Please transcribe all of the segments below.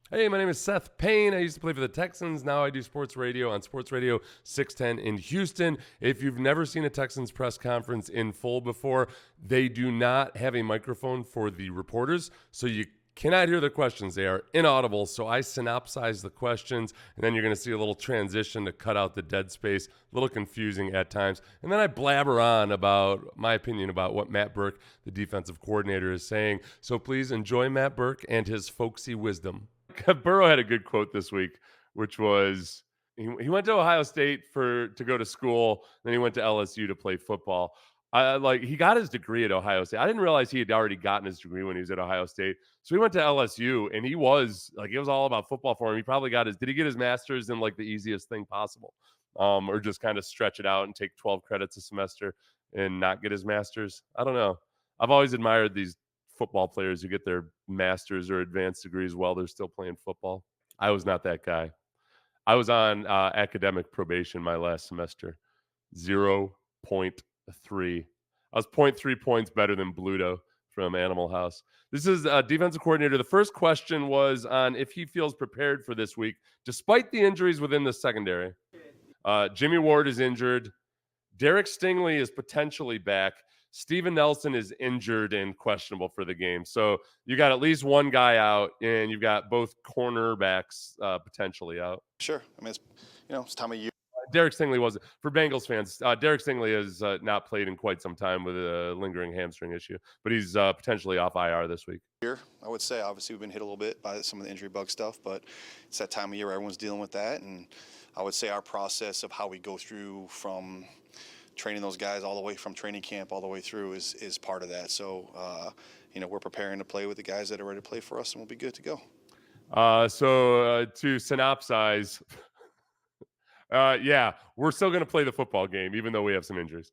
Hey, my name is Seth Payne. I used to play for the Texans. Now I do sports radio on Sports Radio 610 in Houston. If you've never seen a Texans press conference in full before, they do not have a microphone for the reporters, so you cannot hear their questions. They are inaudible, so I synopsize the questions, and then you're going to see a little transition to cut out the dead space. A little confusing at times. And then I blabber on about my opinion about what Matt Burke, the defensive coordinator, is saying. So please enjoy Matt Burke and his folksy wisdom. Burrow had a good quote this week, which was he went to Ohio State to go to school, then he went to LSU to play football. He got his degree at Ohio State. I didn't realize he had already gotten his degree when he was at Ohio State. So he went to LSU, and it was all about football for him. He probably did he get his master's in like the easiest thing possible, or just kind of stretch it out and take 12 credits a semester and not get his master's? I don't know. I've always admired these football players who get their masters or advanced degrees while they're still playing football. I was not that guy. I was on academic probation my last semester. 0.3. I was zero point 0.3 points better than Bluto from Animal House. This is defensive coordinator. The first question was on if he feels prepared for this week, despite the injuries within the secondary. Jimmy Ward is injured. Derek Stingley is potentially back. Steven Nelson is injured and questionable for the game. So you got at least one guy out, and you've got both cornerbacks potentially out. Sure. I mean, it's time of year. Derek Stingley wasn't for Bengals fans. Derek Stingley has not played in quite some time with a lingering hamstring issue, but he's potentially off IR this week. I would say, obviously, we've been hit a little bit by some of the injury bug stuff, but it's that time of year where everyone's dealing with that. And I would say our process of how we go through from training those guys all the way from training camp all the way through is part of that. So, we're preparing to play with the guys that are ready to play for us, and we'll be good to go. To synopsize, we're still going to play the football game, even though we have some injuries.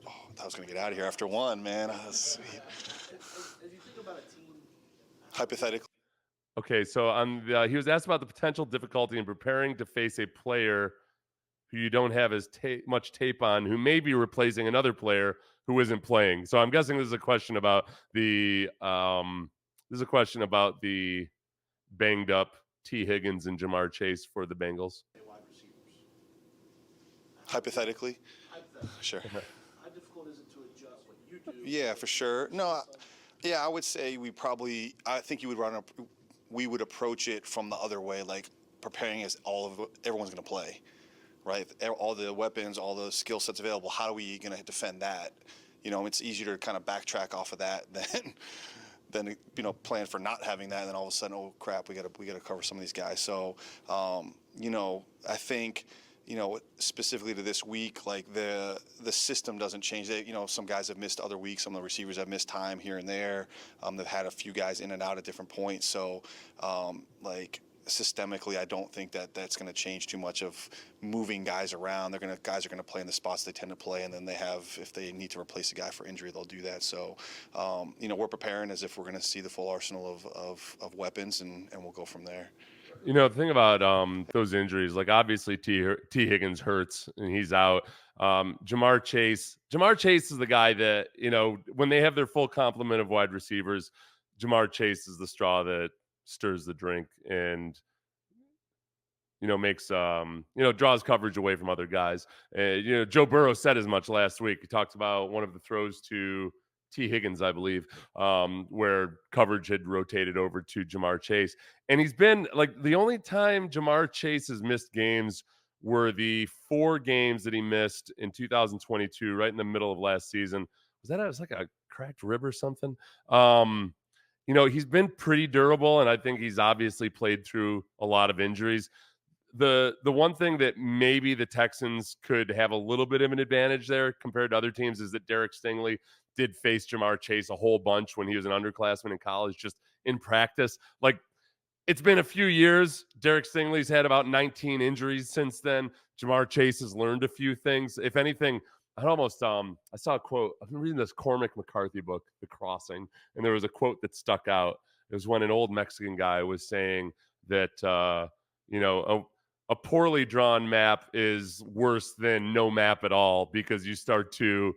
Oh, I was going to get out of here after one, man. As you think about a team, Hypothetically. Okay, so he was asked about the potential difficulty in preparing to face a player who you don't have as much tape on, who may be replacing another player who isn't playing. So I'm guessing this is a question about the banged up T. Higgins and Jamar Chase for the Bengals. wide receivers. Hypothetically? Sure. How difficult is it to adjust? Like you do? Yeah, for sure. No, I would say I think we would approach it from the other way, like preparing as everyone's going to play, right? All the weapons, all the skill sets available. How are we going to defend that? It's easier to kind of backtrack off of that than plan for not having that, and then all of a sudden, oh crap, we got to cover some of these guys. So, I think, specifically to this week, like the system doesn't change. Some guys have missed other weeks. Some of the receivers have missed time here and there. They've had a few guys in and out at different points. So, systemically, I don't think that's going to change too much of moving guys around. Guys are going to play in the spots they tend to play, and then if they need to replace a guy for injury, they'll do that. So, we're preparing as if we're going to see the full arsenal of weapons, and we'll go from there. The thing about those injuries, like obviously T. Higgins hurts and he's out. Jamar Chase is the guy that, when they have their full complement of wide receivers, Jamar Chase is the straw that stirs the drink and makes draws coverage away from other guys. Joe Burrow said as much last week. He talked about one of the throws to T. Higgins, I believe, where coverage had rotated over to Jamar Chase. And he's been the only time Jamar Chase has missed games were the 4 games that he missed in 2022, right in the middle of last season. It was like a cracked rib or something. He's been pretty durable, and I think he's obviously played through a lot of injuries. The one thing that maybe the Texans could have a little bit of an advantage there compared to other teams is that Derek Stingley did face Jamar Chase a whole bunch when he was an underclassman in college, just in practice. It's been a few years. Derek Stingley's had about 19 injuries since then. Jamar Chase has learned a few things. If anything, I saw a quote. I've been reading this Cormac McCarthy book, The Crossing, and there was a quote that stuck out. It was when an old Mexican guy was saying that, a poorly drawn map is worse than no map at all, because you start to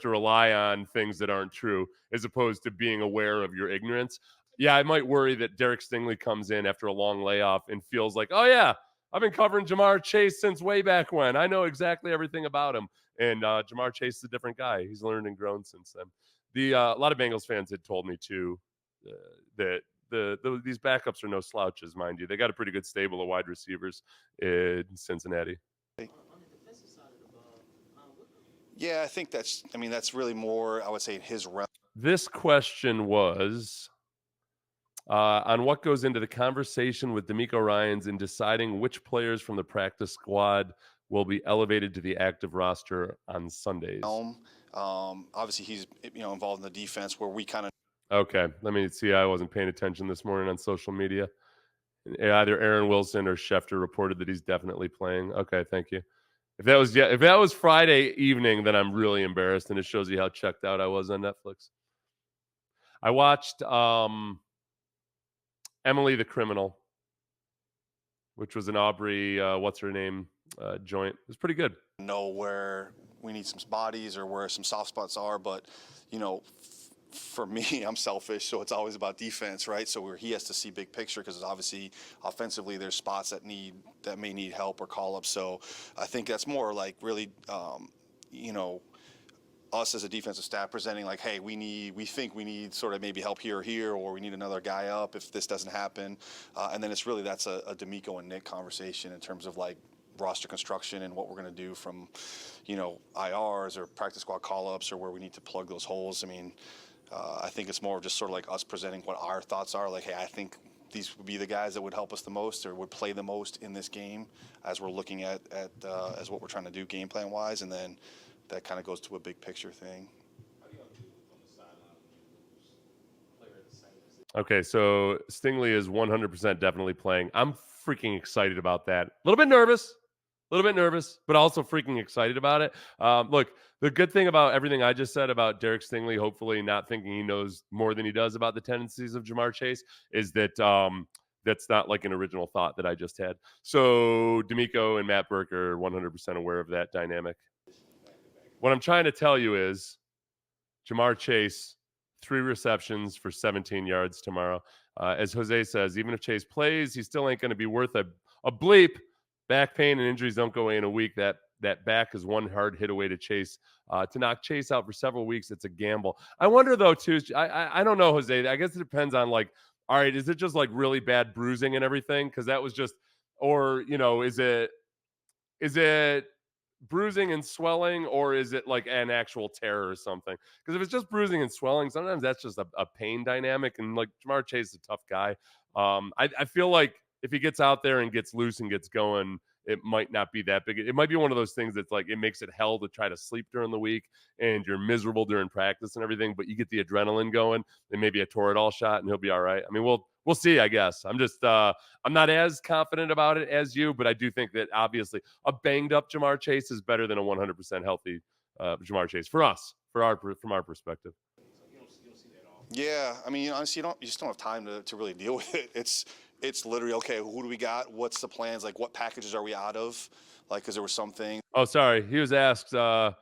rely on things that aren't true as opposed to being aware of your ignorance. Yeah, I might worry that Derek Stingley comes in after a long layoff and feels like, oh yeah, I've been covering Jamar Chase since way back when. I know exactly everything about him. And Jamar Chase is a different guy. He's learned and grown since then. A lot of Bengals fans had told me too that these backups are no slouches, mind you. They got a pretty good stable of wide receivers in Cincinnati. Yeah, I think that's really more, I would say, in his realm. This question was on what goes into the conversation with DeMeco Ryans in deciding which players from the practice squad will be elevated to the active roster on Sundays. Obviously, he's involved in the defense where we kind of. Okay, let me see. I wasn't paying attention this morning on social media. Either Aaron Wilson or Schefter reported that he's definitely playing. Okay, thank you. If that was Friday evening, then I'm really embarrassed, and it shows you how checked out I was on Netflix. I watched Emily the Criminal, which was an Aubrey, what's her name, joint. It was pretty good. Know where we need some bodies or where some soft spots are, but for me, I'm selfish, so it's always about defense, right? So where he has to see big picture, because obviously offensively there's spots that may need help or call up. So I think that's more like really, us as a defensive staff presenting like, hey, we think we need sort of maybe help here, or we need another guy up if this doesn't happen. And then that's a DeMeco and Nick conversation in terms of like roster construction and what we're going to do from, IRs or practice squad call-ups or where we need to plug those holes. I mean, I think it's more of just sort of like us presenting what our thoughts are. Like, hey, I think these would be the guys that would help us the most or would play the most in this game as we're looking at as what we're trying to do game plan wise. And then that kind of goes to a big picture thing. Okay, so Stingley is 100% definitely playing. I'm freaking excited about that. A little bit nervous, but also freaking excited about it. Look, the good thing about everything I just said about Derek Stingley, hopefully not thinking he knows more than he does about the tendencies of Jamar Chase, is that that's not like an original thought that I just had. So DeMeco and Matt Burke are 100% aware of that dynamic. What I'm trying to tell you is Jamar Chase, 3 receptions for 17 yards tomorrow. As Jose says, even if Chase plays, he still ain't going to be worth a bleep. Back pain and injuries don't go away in a week. That back is one hard hit away to Chase. To knock Chase out for several weeks, it's a gamble. I wonder, though, too, I don't know, Jose. I guess it depends on, like, all right, is it just, like, really bad bruising and everything? Because that was just – or, is it bruising and swelling, or is it like an actual tear or something? Because if it's just bruising and swelling, sometimes that's just a pain dynamic. And like Jamar Chase is a tough guy. I feel like if he gets out there and gets loose and gets going, it might not be that big. It might be one of those things that's like it makes it hell to try to sleep during the week and you're miserable during practice and everything, but you get the adrenaline going and maybe a Toradol shot and he'll be all right. I mean, we'll see, I guess. I'm just I'm not as confident about it as you, but I do think that obviously a banged up Jamar Chase is better than a 100% healthy Jamar Chase from our perspective. Yeah, I mean, honestly, you just don't have time to really deal with it. It's literally, okay, who do we got? What's the plans? Like, what packages are we out of? Like, because there were some things. Oh, sorry. He was asked on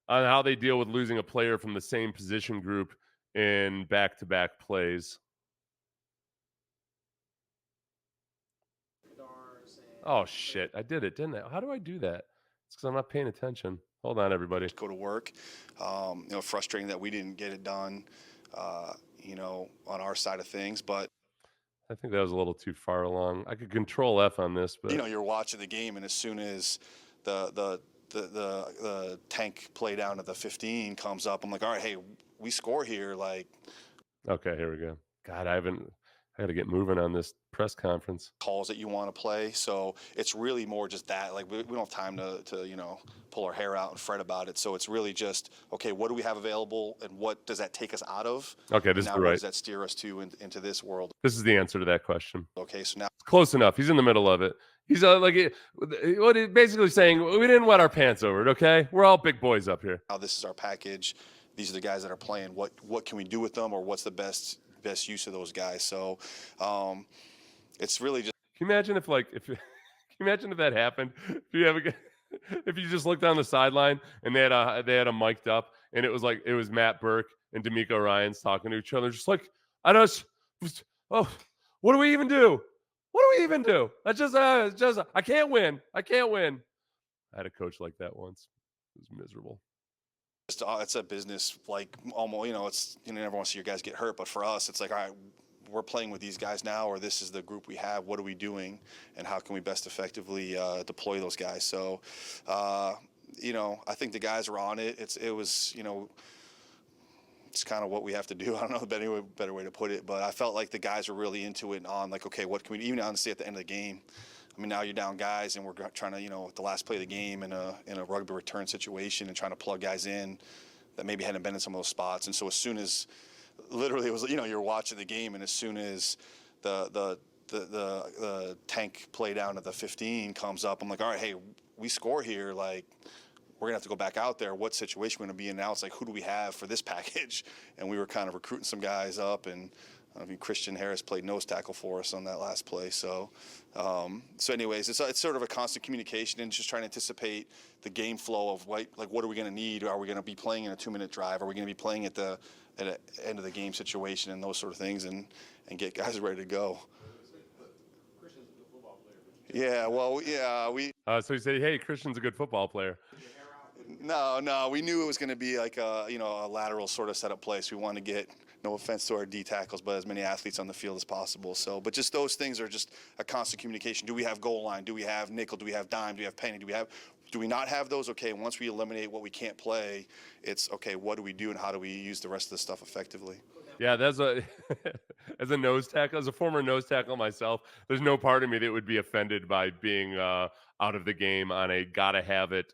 how they deal with losing a player from the same position group in back-to-back plays. Oh, shit. I did it, didn't I? How do I do that? It's because I'm not paying attention. Hold on, everybody. Go to work. Frustrating that we didn't get it done, on our side of things. But I think that was a little too far along. I could control F on this, but you're watching the game, and as soon as the tank play down to the 15 comes up, I'm like, all right, hey, we score here. Like, okay, here we go. God, I got to get moving on this press conference. Calls that you want to play. So it's really more just that. Like, we don't have time to pull our hair out and fret about it. So it's really just, okay, what do we have available and what does that take us out of? Okay, this is the right. What does that steer us to into this world? This is the answer to that question. Okay, so now. It's close enough. He's in the middle of it. He's what he's basically saying, we didn't wet our pants over it, okay? We're all big boys up here. Now this is our package. These are the guys that are playing. What can we do with them, or what's the best use of those guys? So it's really just. Can you imagine if that happened? If you just looked down the sideline and they had a mic'd up and it was Matt Burke and DeMeco Ryans talking to each other, just like, I just Oh, what do we even do? What do we even do? That's just I can't win. I can't win. I had a coach like that once. It was miserable. It's a business, like almost, it's, you never want to see your guys get hurt, but for us, it's like, all right, we're playing with these guys now, or this is the group we have. What are we doing, and how can we best effectively deploy those guys? So, I think the guys are on it. It was, it's kind of what we have to do. I don't know the better way to put it, but I felt like the guys were really into it and on, like, okay, what can we, even honestly at the end of the game. I mean, now you're down guys, and we're trying to, the last play of the game in a rugby return situation, and trying to plug guys in that maybe hadn't been in some of those spots. And so as soon as, literally, it was, you're watching the game, and as soon as the tank play down at the 15 comes up, I'm like, all right, hey, we score here, like, we're gonna have to go back out there. What situation we're gonna be in now? It's like, who do we have for this package? And we were kind of recruiting some guys up, and Christian Harris played nose tackle for us on that last play. So, anyways, it's sort of a constant communication and just trying to anticipate the game flow of what are we going to need? Are we going to be playing in a 2-minute drive? Are we going to be playing at the end of the game situation and those sort of things, and get guys ready to go. Yeah, well, yeah, So you say, hey, Christian's a good football player. No, we knew it was going to be like a lateral sort of setup play. So we wanted to get, no offense to our D tackles, but as many athletes on the field as possible. So, but just those things are just a constant communication. Do we have goal line? Do we have nickel? Do we have dime? Do we have penny? Do we not have those? Okay, once we eliminate what we can't play, it's okay, what do we do and how do we use the rest of the stuff effectively? Yeah, that's as a nose tackle, as a former nose tackle myself, there's no part of me that would be offended by being out of the game on a gotta have it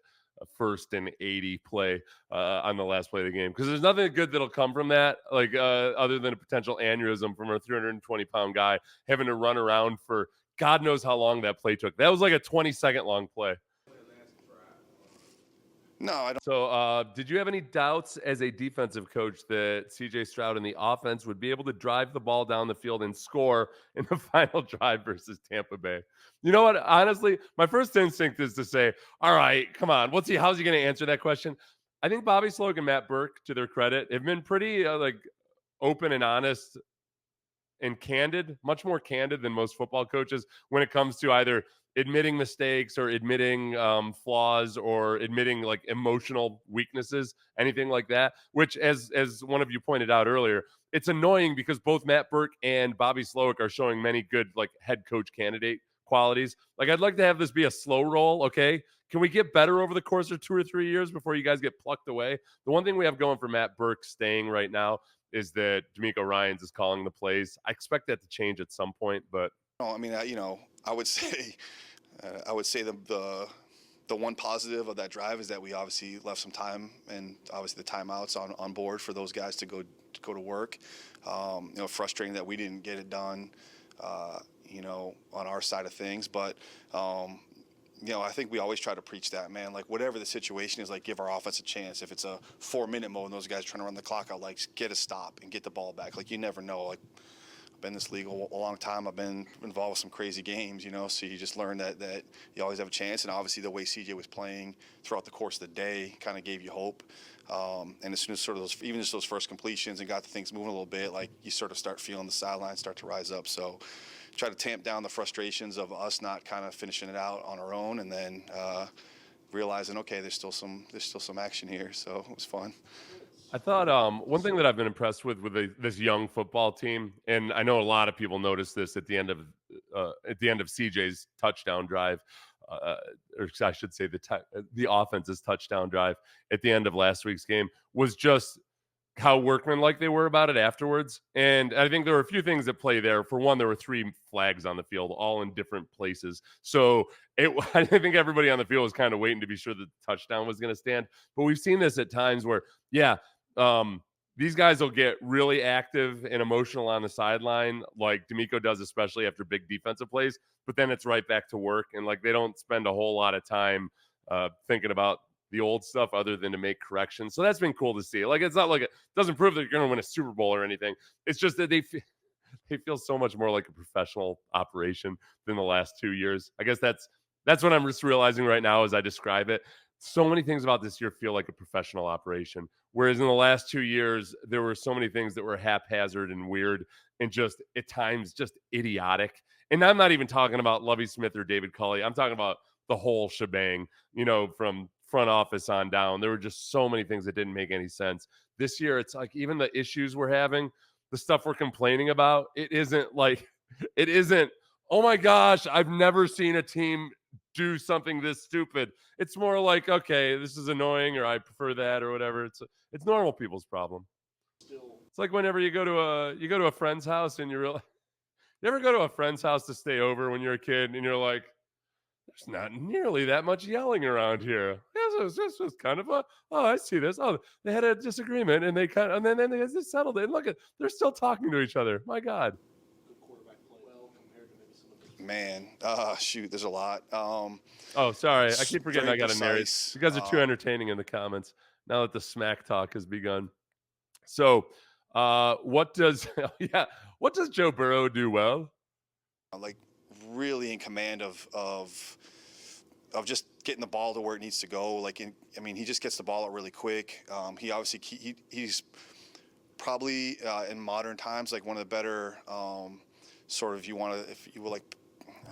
first and 80 play on the last play of the game, because there's nothing good that'll come from that, like other than a potential aneurysm from a 320-pound guy having to run around for God knows how long that play took. That was like a 20-second long play. No, I don't. So, did you have any doubts as a defensive coach that CJ Stroud and the offense would be able to drive the ball down the field and score in the final drive versus Tampa Bay? You know what? Honestly, my first instinct is to say, all right, come on. How's he going to answer that question? I think Bobby Sloak and Matt Burke, to their credit, have been pretty open and honest and candid, much more candid than most football coaches when it comes to either admitting mistakes or admitting flaws or admitting like emotional weaknesses, anything like that, which as one of you pointed out earlier, it's annoying because both Matt Burke and Bobby Slowick are showing many good like head coach candidate qualities. Like, I'd like to have this be a slow roll. Okay, can we get better over the course of 2 or 3 years before you guys get plucked away? The one thing we have going for Matt Burke staying right now is that D'Amico Ryans is calling the plays. I expect that to change at some point, but No, I mean, I would say, the one positive of that drive is that we obviously left some time, and obviously the timeouts on board for those guys to go to work. Frustrating that we didn't get it done, on our side of things, but. I think we always try to preach that, man. Like, whatever the situation is, like, give our offense a chance. If it's a 4-minute mode and those guys trying to run the clock out, like, get a stop and get the ball back. Like, you never know. Like, I've been in this league a long time. I've been involved with some crazy games, so you just learn that you always have a chance. And obviously the way CJ was playing throughout the course of the day kind of gave you hope. And as soon as sort of those first completions and got the things moving a little bit, like, you sort of start feeling the sidelines start to rise up. So try to tamp down the frustrations of us not kind of finishing it out on our own, and then realizing, okay, there's still some action here. So it was fun. I thought one thing that I've been impressed with this young football team, and I know a lot of people noticed this at the end of CJ's touchdown drive, or I should say the offense's touchdown drive at the end of last week's game, was just how workmanlike they were about it afterwards. And I think there were a few things at play there. For one, there were 3 flags on the field, all in different places. So I think everybody on the field was kind of waiting to be sure that the touchdown was going to stand. But we've seen this at times where, these guys will get really active and emotional on the sideline, like D'Amico does, especially after big defensive plays. But then it's right back to work, and like they don't spend a whole lot of time thinking about the old stuff other than to make corrections. So that's been cool to see. Like, it's not like it doesn't prove that you're going to win a Super Bowl or anything. It's just that they feel so much more like a professional operation than the last 2 years. I guess that's what I'm just realizing right now as I describe it. So many things about this year feel like a professional operation, whereas in the last 2 years, there were so many things that were haphazard and weird and just at times just idiotic. And I'm not even talking about Lovie Smith or David Culley. I'm talking about the whole shebang, from front office on down. There were just so many things that didn't make any sense. This year, it's like even the issues we're having, the stuff we're complaining about, it isn't, oh my gosh, I've never seen a team do something this stupid. It's more like, okay, this is annoying, or I prefer that, or whatever. It's normal people's problem. It's like whenever you go to a friend's house and you ever go to a friend's house to stay over when you're a kid and you're like, there's not nearly that much yelling around here. This was kind of I see this. Oh, they had a disagreement and then they just settled it. And look they're still talking to each other. My God. Good quarterback play well compared to maybe some of the Man, shoot, there's a lot. Oh, sorry. I keep forgetting very I got to narrate. precise. You guys are too entertaining in the comments now that the smack talk has begun. So, what does Joe Burrow do well? Like really in command of just getting the ball to where it needs to go. He just gets the ball out really quick. He obviously he's probably in modern times like one of the better sort of if you were like.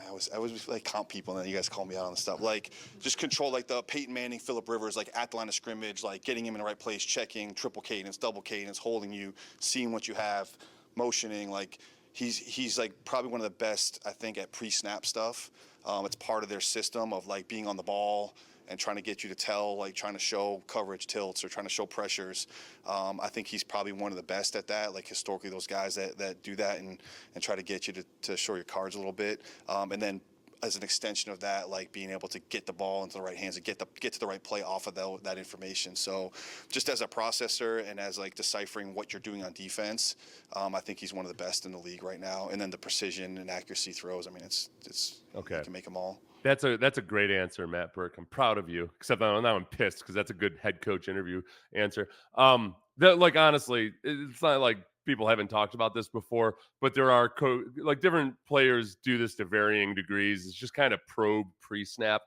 I always like count people, and then you guys call me out on the stuff. Like, just control, like the Peyton Manning, Phillip Rivers, like at the line of scrimmage, like getting him in the right place, checking, triple cadence, double cadence, holding you, seeing what you have, motioning. Like, he's like probably one of the best, I think, at pre-snap stuff. It's part of their system of like being on the ball and trying to get you to tell, like trying to show coverage tilts or trying to show pressures. I think he's probably one of the best at that. Like historically, those guys that do that and try to get you to show your cards a little bit. And then as an extension of that, like being able to get the ball into the right hands and get to the right play off of that information. So just as a processor and as like deciphering what you're doing on defense, I think he's one of the best in the league right now. And then the precision and accuracy throws, I mean, it's okay. You can make them all. That's a great answer, Matt Burke. I'm proud of you. Except now I'm pissed because that's a good head coach interview answer. Honestly, it's not like people haven't talked about this before, but there are different players do this to varying degrees. It's just kind of probe pre-snap.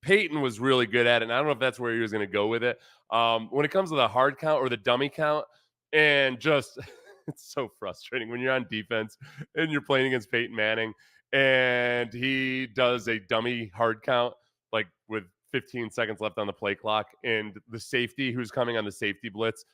Peyton was really good at it, and I don't know if that's where he was going to go with it. When it comes to the hard count or the dummy count, and just it's so frustrating when you're on defense and you're playing against Peyton Manning and he does a dummy hard count like with 15 seconds left on the play clock, and the safety who's coming on the safety blitz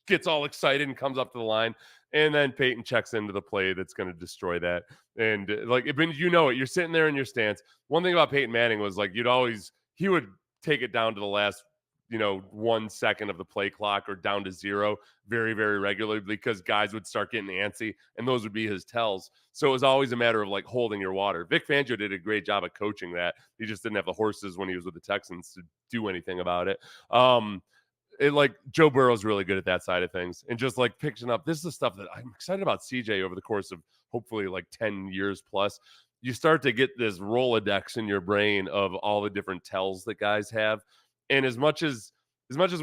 gets all excited and comes up to the line, and then Peyton checks into the play that's going to destroy that. And you're sitting there in your stance. One thing about Peyton Manning was like he would take it down to the last 1 second of the play clock or down to 0 very, very regularly because guys would start getting antsy and those would be his tells. So it was always a matter of like holding your water. Vic Fangio did a great job of coaching that. He just didn't have the horses when he was with the Texans to do anything about it. Joe Burrow's really good at that side of things and just like picking up. This is the stuff that I'm excited about CJ over the course of hopefully like 10 years plus. You start to get this Rolodex in your brain of all the different tells that guys have. And as much as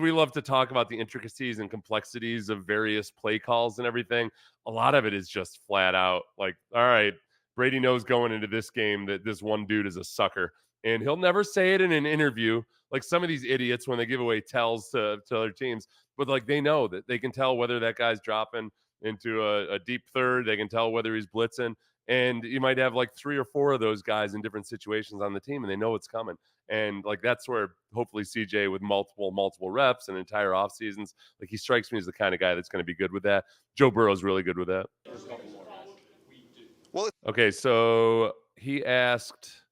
we love to talk about the intricacies and complexities of various play calls and everything, a lot of it is just flat out like, all right, Brady knows going into this game that this one dude is a sucker. And he'll never say it in an interview like some of these idiots when they give away tells to other teams. But like they know that they can tell whether that guy's dropping into a deep third. They can tell whether he's blitzing. And you might have like 3 or 4 of those guys in different situations on the team, and they know it's coming. And like that's where hopefully CJ with multiple reps and entire off seasons, like he strikes me as the kind of guy that's going to be good with that. Joe Burrow's really good with that. Okay, so he asked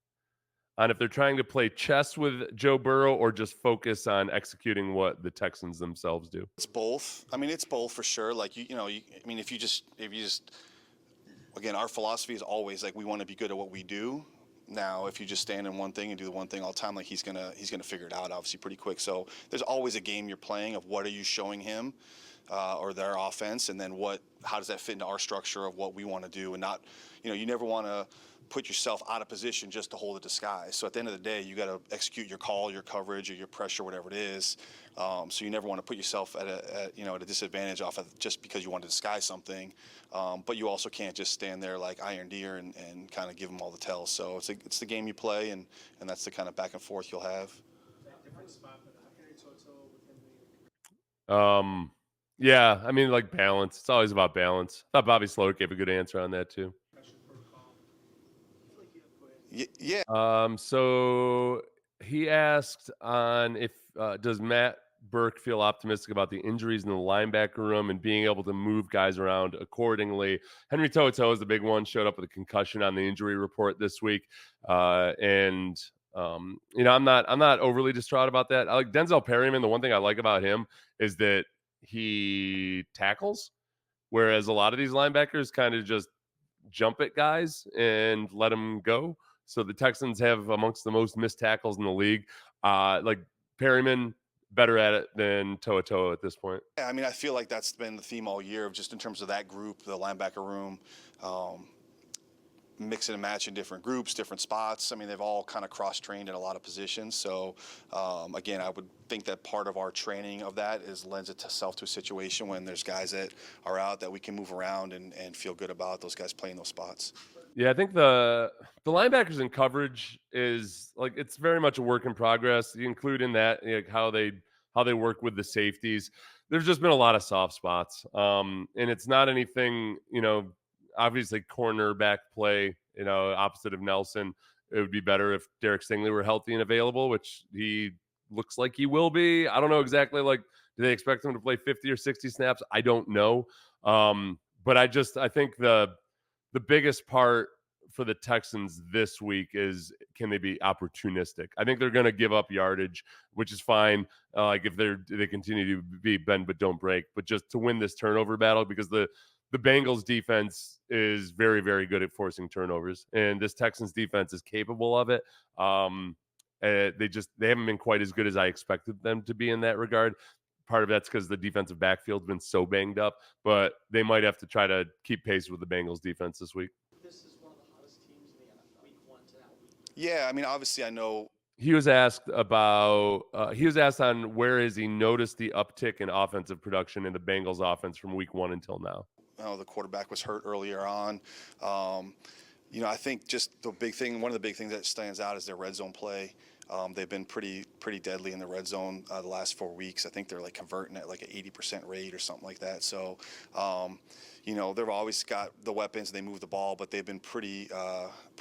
on if they're trying to play chess with Joe Burrow or just focus on executing what the Texans themselves do. It's both. I mean, it's both for sure. Like if you just again, our philosophy is always like we want to be good at what we do. Now, if you just stand in one thing and do the one thing all the time, like he's gonna figure it out obviously pretty quick. So there's always a game you're playing of what are you showing him or their offense, and then how does that fit into our structure of what we want to do, and not, you never want to put yourself out of position just to hold a disguise. So at the end of the day, you got to execute your call, your coverage, or your pressure, whatever it is. So you never want to put yourself at a disadvantage off of just because you want to disguise something. But you also can't just stand there like iron deer and kind of give them all the tells. So it's the game you play, and that's the kind of back and forth you'll have. Yeah, I mean, like balance. It's always about balance. I thought Bobby Slowick gave a good answer on that too. Yeah, So he asked on if does Matt Burke feel optimistic about the injuries in the linebacker room and being able to move guys around accordingly. Henry To'oTo'o is the big one. Showed up with a concussion on the injury report this week, and I'm not overly distraught about that. I like Denzel Perryman. The one thing I like about him is that he tackles, whereas a lot of these linebackers kind of just jump at guys and let them go. So the Texans have amongst the most missed tackles in the league. Like Perryman, better at it than To'oTo'o at this point. yeah. I mean, I feel like that's been the theme all year of just in terms of that group, the linebacker room. Um, Mixing and matching different groups, different spots. I mean, they've all kind of cross-trained in a lot of positions. So, again, I would think that part of our training of that is lends itself to a situation when there's guys that are out that we can move around and feel good about those guys playing those spots. Yeah, I think the linebackers in coverage is like it's very much a work in progress. You include in that how they work with the safeties. There's just been a lot of soft spots, and it's not anything obviously cornerback play. Opposite of Nelson, it would be better if Derek Stingley were healthy and available, which he looks like he will be. I don't know exactly. Like, do they expect him to play 50 or 60 snaps? I don't know. But I think the biggest part for the Texans this week is can they be opportunistic? I think they're going to give up yardage, which is fine. Like if they continue to be bend but don't break, but just to win this turnover battle because the Bengals defense is very very good at forcing turnovers, and this Texans defense is capable of it. They haven't been quite as good as I expected them to be in that regard. Part of that's because the defensive backfield's been so banged up, but they might have to try to keep pace with the Bengals defense this week. This is one of the hottest teams in the NFL. Week 1 to now. Yeah, I mean, obviously, I know. He was asked on where has he noticed the uptick in offensive production in the Bengals offense from week 1 until now. The quarterback was hurt earlier on. Um, I think just one of the big things that stands out is their red zone play. They've been pretty deadly in the red zone the last 4 weeks. I think they're like converting at like an 80% rate or something like that. So, they've always got the weapons. They move the ball, but they've been pretty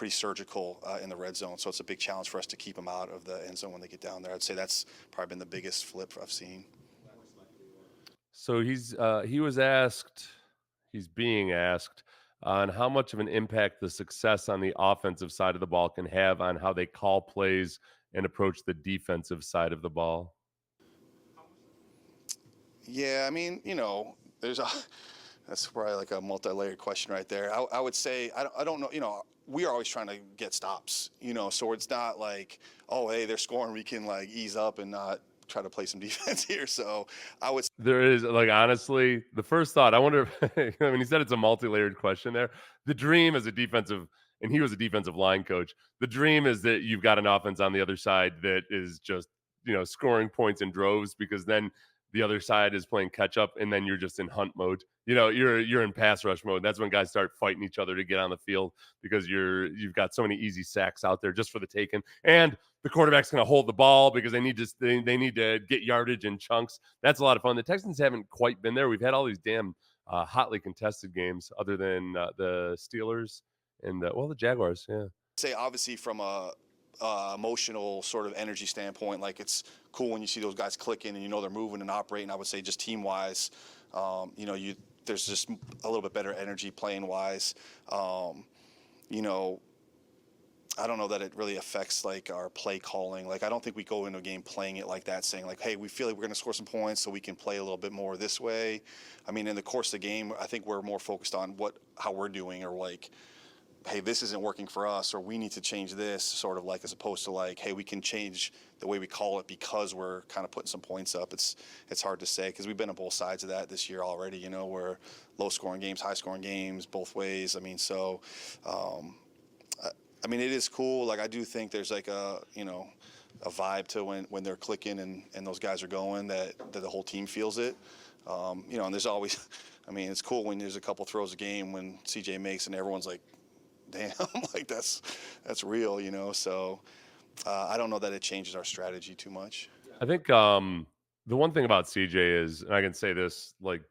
surgical in the red zone. So it's a big challenge for us to keep them out of the end zone when they get down there. I'd say that's probably been the biggest flip I've seen. So he's being asked on how much of an impact the success on the offensive side of the ball can have on how they call plays and approach the defensive side of the ball. Yeah, I mean, there's a that's probably like a multi-layered question right there. I would say I don't know. We are always trying to get stops. So it's not like, oh, hey, they're scoring, we can like ease up and not try to play some defense here. So I would. There is, like, honestly, the first thought, I wonder if, when he said it's a multi-layered question there, the dream as a defensive, and he was a defensive line coach, the dream is that you've got an offense on the other side that is just, scoring points in droves because then the other side is playing catch up and then you're just in hunt mode. You're in pass rush mode. That's when guys start fighting each other to get on the field because you've got so many easy sacks out there just for the taking. And the quarterback's going to hold the ball because they need to get yardage in chunks. That's a lot of fun. The Texans haven't quite been there. We've had all these damn hotly contested games, other than the Steelers and the Jaguars. Yeah, Say obviously from a emotional sort of energy standpoint, like it's cool when you see those guys clicking and they're moving and operating. I would say just team wise, there's just a little bit better energy playing wise. I don't know that it really affects like our play calling. Like I don't think we go into a game playing it like that, saying like, hey, we feel like we're going to score some points, so we can play a little bit more this way. I mean, in the course of the game, I think we're more focused on how we're doing, or like, hey, this isn't working for us, or we need to change this, sort of like, as opposed to like, hey, we can change the way we call it because we're kind of putting some points up. It's hard to say because we've been on both sides of that this year already. We're low scoring games, high scoring games, both ways. I mean, so. I mean, it is cool. Like, I do think there's like a vibe to when they're clicking and those guys are going that the whole team feels it. And there's always, I mean, it's cool when there's a couple throws a game when CJ makes and everyone's like, damn, like that's real. So I don't know that it changes our strategy too much. I think The one thing about CJ is, and I can say this like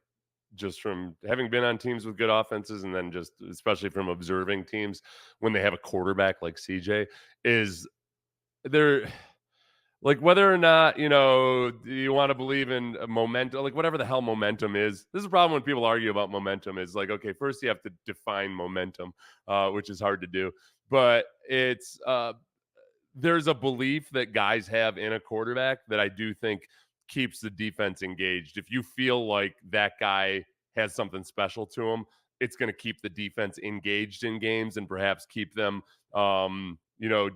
just from having been on teams with good offenses and then just especially from observing teams when they have a quarterback like CJ, is they're like, whether or not, you want to believe in momentum, like whatever the hell momentum is. This is a problem when people argue about momentum is like, okay, first you have to define momentum, which is hard to do. But there's a belief that guys have in a quarterback that I do think keeps the defense engaged. If you feel like that guy has something special to him, it's going to keep the defense engaged in games and perhaps keep them,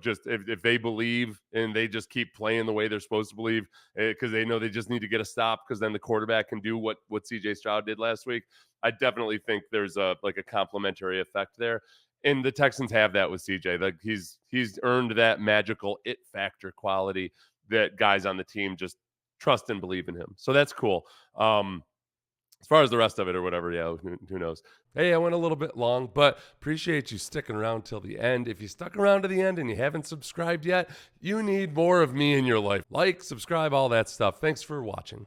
just if they believe and they just keep playing the way they're supposed to believe because they know they just need to get a stop because then the quarterback can do what CJ Stroud did last week. I definitely think there's a complementary effect there. And the Texans have that with CJ. Like he's earned that magical it factor quality that guys on the team just trust and believe in him. So that's cool. As far as the rest of it or whatever, yeah, who knows? Hey, I went a little bit long, but appreciate you sticking around till the end. If you stuck around to the end and you haven't subscribed yet, you need more of me in your life. Like, subscribe, all that stuff. Thanks for watching.